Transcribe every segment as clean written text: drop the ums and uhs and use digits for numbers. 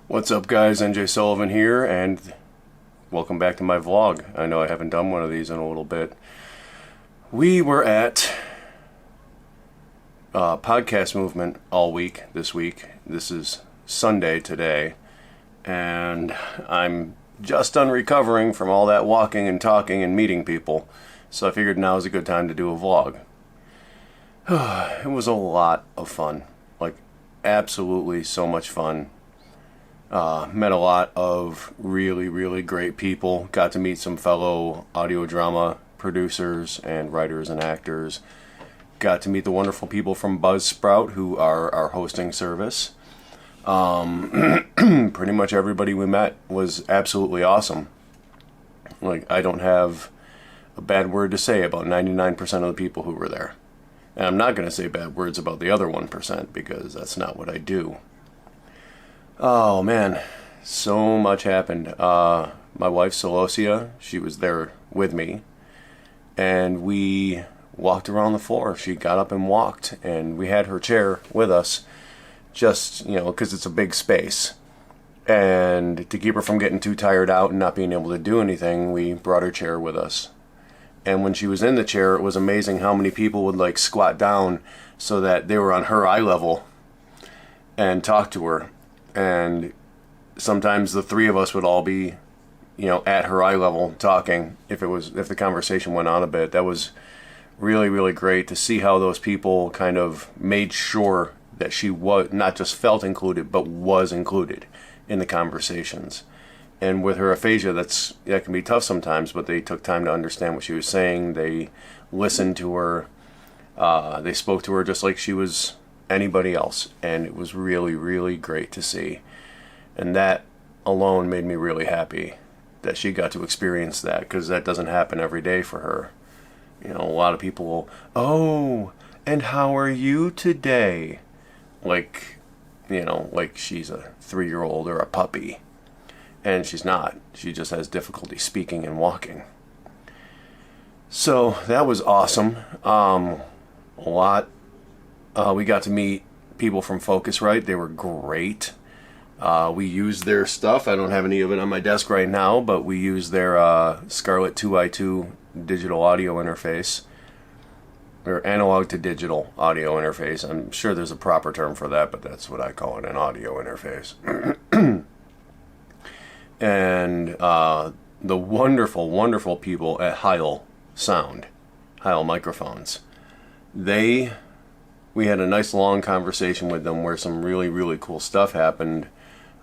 What's up, guys? NJ Sullivan here, and welcome back to my vlog. I know I haven't done one of these in a little bit. We were at Podcast Movement all week this week. This is Sunday today, and I'm just done recovering from all that walking and talking and meeting people, so I figured now is a good time to do a vlog. It was a lot of fun, like absolutely so much fun. Met a lot of really great people. Got to meet some fellow audio drama producers and writers and actors. Got to meet the wonderful people from Buzzsprout, who are our hosting service. Pretty much everybody we met was absolutely awesome. Like, I don't have a bad word to say about 99% of the people who were there. And I'm not going to say bad words about the other 1% because that's not what I do. Oh man, so much happened. My wife Celosia, she was there with me, and we walked around the floor. She got up and walked, and we had her chair with us, just, because it's a big space. And to keep her from getting too tired out and not being able to do anything, we brought her chair with us. And when she was in the chair, it was amazing how many people would squat down so that they were on her eye level and talk to her. And sometimes the three of us would all be, at her eye level talking if the conversation went on a bit. That was really great to see how those people kind of made sure that she was not just felt included, but was included in the conversations. And with her aphasia, that can be tough sometimes, but they took time to understand what she was saying. They listened to her. They spoke to her just like she was anybody else, and it was really great to see. And that alone made me really happy that she got to experience that, because that doesn't happen every day for her. A lot of people will, "Oh, and how are you today?" Like she's a 3-year-old or a puppy. And she's not. She just has difficulty speaking and walking. So that was awesome. We got to meet people from Focusrite. They were great. We used their stuff. I don't have any of it on my desk right now, but we used their Scarlett 2i2 digital audio interface, or analog to digital audio interface. I'm sure there's a proper term for that, but that's what I call it, an audio interface. And the wonderful people at Heil Sound, Heil Microphones, we had a nice long conversation with them where some really cool stuff happened.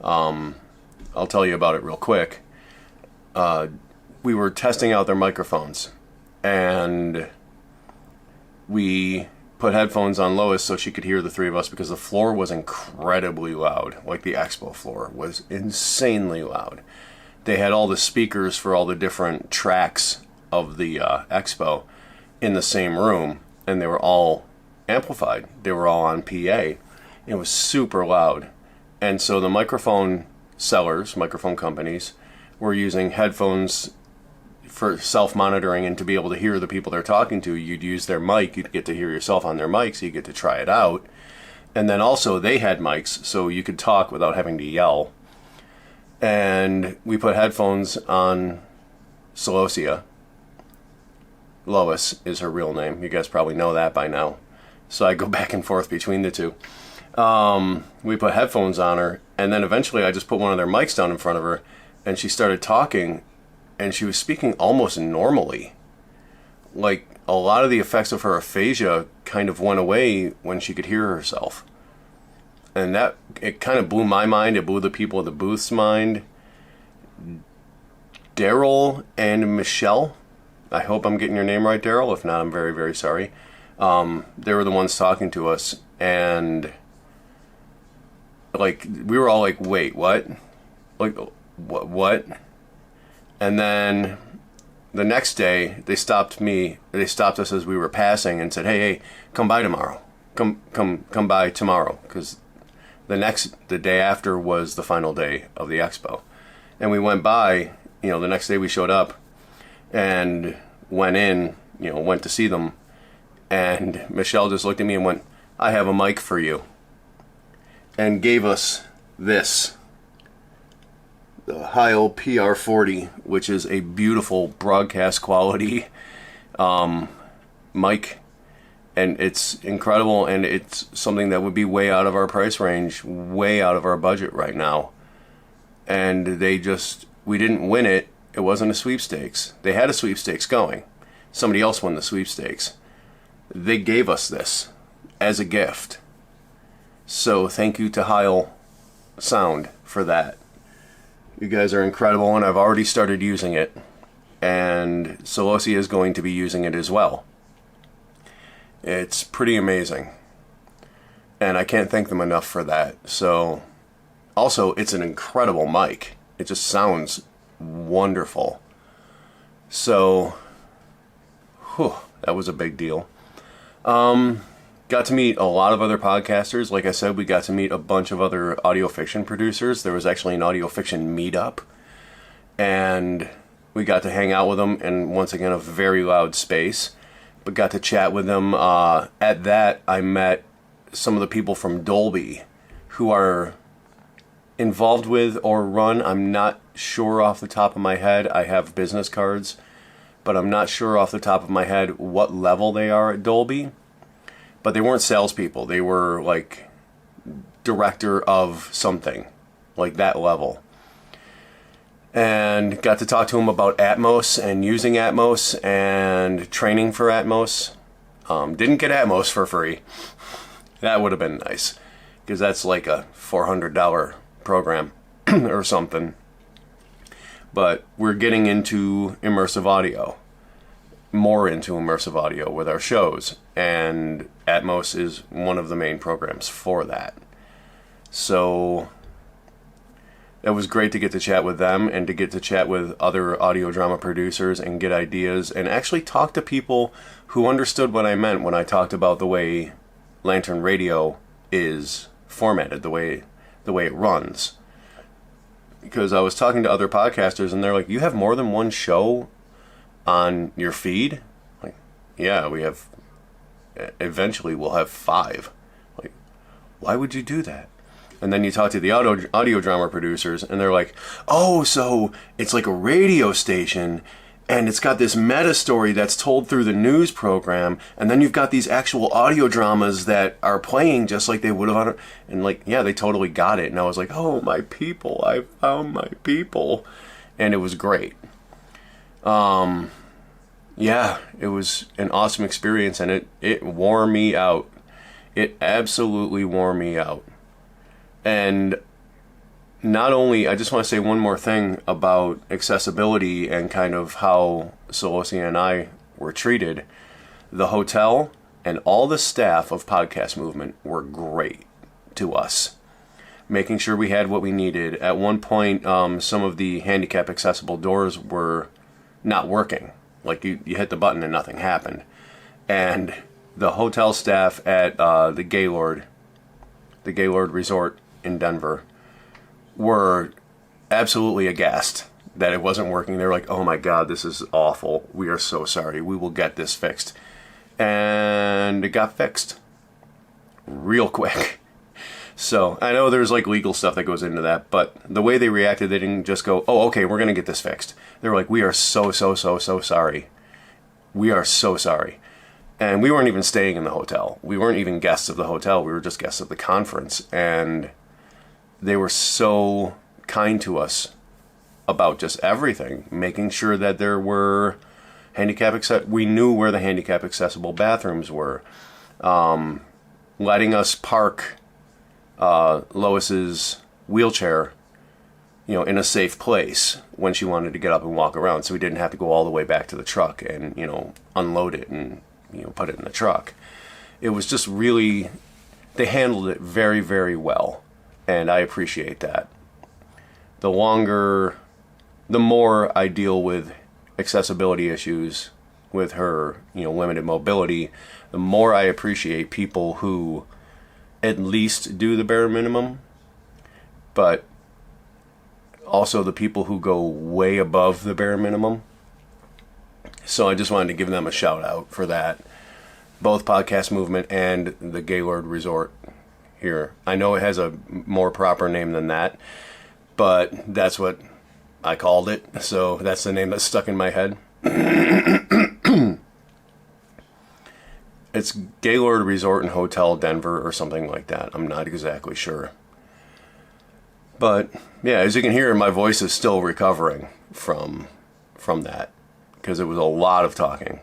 I'll tell you about it real quick. We were testing out their microphones, and we put headphones on Lois so she could hear the three of us, because the floor was incredibly loud. Like, the expo floor was insanely loud. They had all the speakers for all the different tracks of the expo in the same room, and they were all amplified. They were all on PA. It was super loud. And so the microphone sellers, microphone companies, were using headphones for self-monitoring, and to be able to hear the people they're talking to, you'd use their mic. You'd get to hear yourself on their mic, so you get to try it out. And then also they had mics, so you could talk without having to yell. And we put headphones on Celosia. Lois is her real name. You guys probably know that by now. So I go back and forth between the two. We put headphones on her, and then eventually I just put one of their mics down in front of her, and she started talking, and she was speaking almost normally. Like, a lot of the effects of her aphasia kind of went away when she could hear herself. And it kind of blew my mind. It blew the people at the booth's mind. Daryl and Michelle, I hope I'm getting your name right, Daryl. If not, I'm very sorry. They were the ones talking to us, and we were all like, "Wait, what? What?" And then the next day, they stopped us as we were passing and said, hey, come by tomorrow. Come by tomorrow, because the day after was the final day of the expo. And we went by, the next day we showed up and went in, went to see them. And Michelle just looked at me and went, "I have a mic for you." And gave us this. the Heil PR40, which is a beautiful broadcast quality mic. And it's incredible, and it's something that would be way out of our price range, way out of our budget right now. And we didn't win it. It wasn't a sweepstakes. They had a sweepstakes going. Somebody else won the sweepstakes. They gave us this as a gift. So thank you to Heil Sound for that. You guys are incredible, and I've already started using it. And Solosia is going to be using it as well. It's pretty amazing. And I can't thank them enough for that. So, also, it's an incredible mic. It just sounds wonderful. So, that was a big deal. Got to meet a lot of other podcasters. Like I said, we got to meet a bunch of other audio fiction producers. There was actually an audio fiction meetup. And we got to hang out with them in, once again, a very loud space. But got to chat with them. At that, I met some of the people from Dolby who are involved with or run. I'm not sure off the top of my head. I have business cards, but I'm not sure off the top of my head what level they are at Dolby. But they weren't salespeople. They were like director of something, like that level. And got to talk to him about Atmos and using Atmos and training for Atmos. Didn't get Atmos for free. That would have been nice, because that's like a $400 program or something. But we're getting into immersive audio, more into immersive audio with our shows, and Atmos is one of the main programs for that. So it was great to get to chat with them and to get to chat with other audio drama producers and get ideas and actually talk to people who understood what I meant when I talked about the way Lantern Radio is formatted, the way it runs. Because I was talking to other podcasters and they're like, you have more than one show on your feed? Like, yeah, eventually we'll have 5. Like, why would you do that? And then you talk to the audio drama producers, and they're like, oh, so it's like a radio station, and it's got this meta story that's told through the news program, and then you've got these actual audio dramas that are playing just like they would have on it. And like, yeah, they totally got it. And I was like, oh, my people, I found my people. And it was great. Yeah, it was an awesome experience, and it wore me out. It absolutely wore me out. And not only, I just want to say one more thing about accessibility and kind of how Solosia and I were treated. The hotel and all the staff of Podcast Movement were great to us, making sure we had what we needed. At one point, some of the handicap accessible doors were not working. Like you hit the button and nothing happened. And the hotel staff at the Gaylord Resort in Denver were absolutely aghast that it wasn't working. They're like, oh my God, this is awful. We are so sorry. We will get this fixed. And it got fixed real quick. So I know there's like legal stuff that goes into that, but the way they reacted, they didn't just go, oh, okay, we're going to get this fixed. They were like, we are so sorry. We are so sorry. And we weren't even staying in the hotel. We weren't even guests of the hotel. We were just guests of the conference. And they were so kind to us about just everything, making sure that there were we knew where the handicap accessible bathrooms were, letting us park Lois's wheelchair, in a safe place when she wanted to get up and walk around, so we didn't have to go all the way back to the truck and unload it and put it in the truck. It was just really, they handled it very, very well. And I appreciate that. The more I deal with accessibility issues with her, limited mobility, the more I appreciate people who at least do the bare minimum, but also the people who go way above the bare minimum. So I just wanted to give them a shout out for that. Both Podcast Movement and the Gaylord Resort here. I know it has a more proper name than that, but that's what I called it, so that's the name that's stuck in my head. It's Gaylord Resort and Hotel Denver or something like that. I'm not exactly sure. But yeah, as you can hear, my voice is still recovering from that because it was a lot of talking.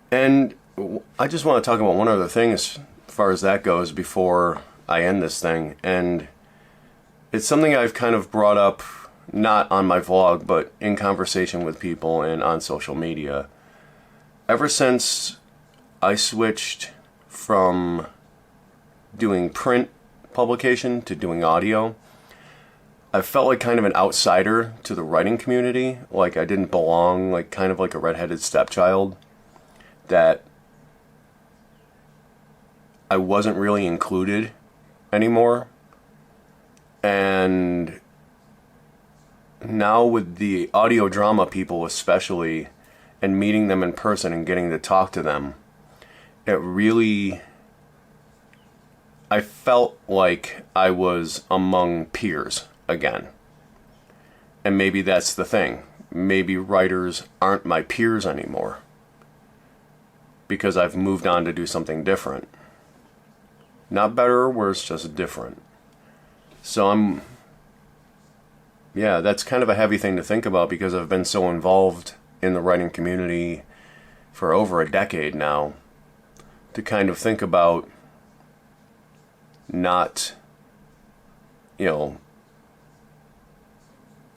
And I just want to talk about one other thing as far as that goes before I end this thing. And it's something I've kind of brought up, not on my vlog, but in conversation with people and on social media. Ever since I switched from doing print publication to doing audio, I felt like kind of an outsider to the writing community. Like I didn't belong, like kind of like a redheaded stepchild. That I wasn't really included anymore. And now with the audio drama people especially, and meeting them in person and getting to talk to them, it really, I felt like I was among peers again. And maybe that's the thing. Maybe writers aren't my peers anymore because I've moved on to do something different. Not better or worse, just different. So that's kind of a heavy thing to think about because I've been so involved in the writing community for over a decade now, to kind of think about not,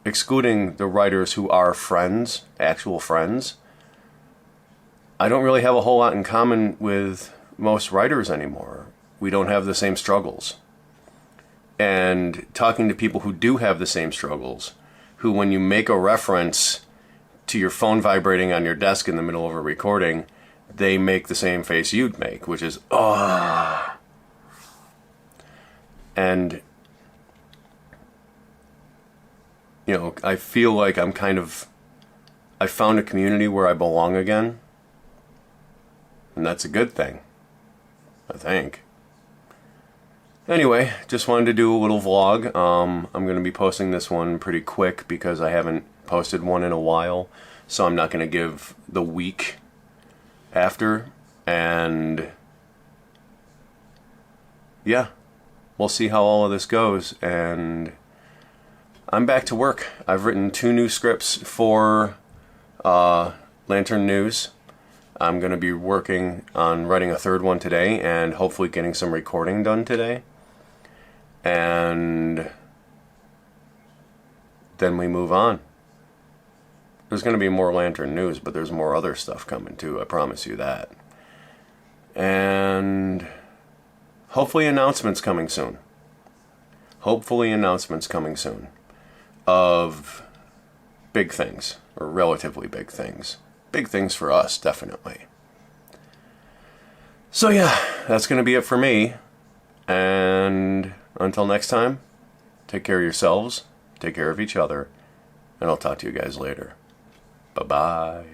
excluding the writers who are friends, actual friends. I don't really have a whole lot in common with most writers anymore. We don't have the same struggles. And talking to people who do have the same struggles, who when you make a reference to your phone vibrating on your desk in the middle of a recording, they make the same face you'd make, which is, oh. And, I feel like I found a community where I belong again. And that's a good thing, I think. Anyway, just wanted to do a little vlog. I'm going to be posting this one pretty quick because I haven't posted one in a while. So I'm not going to give the week after. And yeah, we'll see how all of this goes. And I'm back to work. I've written 2 new scripts for Lantern News. I'm going to be working on writing a 3rd one today and hopefully getting some recording done today. And then we move on. There's going to be more Lantern News, but there's more other stuff coming too, I promise you that. And hopefully announcements coming soon. Of big things, or relatively big things. Big things for us, definitely. So yeah, that's going to be it for me. And until next time, take care of yourselves, take care of each other, and I'll talk to you guys later. Bye-bye.